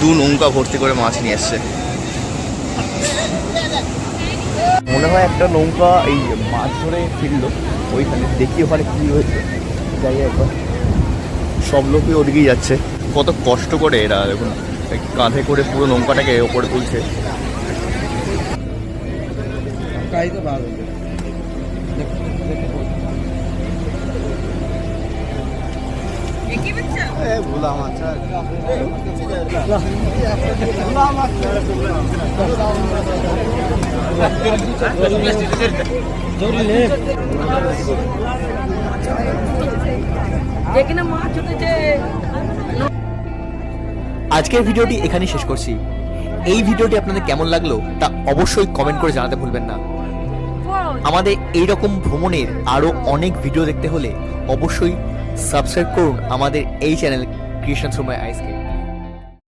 দু নৌকা ভর্তি করে মাছ নিয়ে এসছে। মনে হয় একটা নৌকা এই মাছ ধরে ফিরলো ওইখানে, দেখি ওখানে কি হয়েছে। যাই একবার, সব লোকই ওদিকেই যাচ্ছে। কত কষ্ট করে এরা দেখুন কাঁধে করে পুরো নৌকাটাকে ওপরে তুলছে। আজকের ভিডিওটি এখানেই শেষ করছি। এই ভিডিওটি আপনাদের কেমন লাগলো তা অবশ্যই কমেন্ট করে জানাতে ভুলবেন না। আমাদের এইরকম ভ্রমণের আরো অনেক ভিডিও দেখতে হলে অবশ্যই সাবস্ক্রাইব করুন আমাদের এই চ্যানেল ক্রিয়েশন থ্রু মাই আইসকে।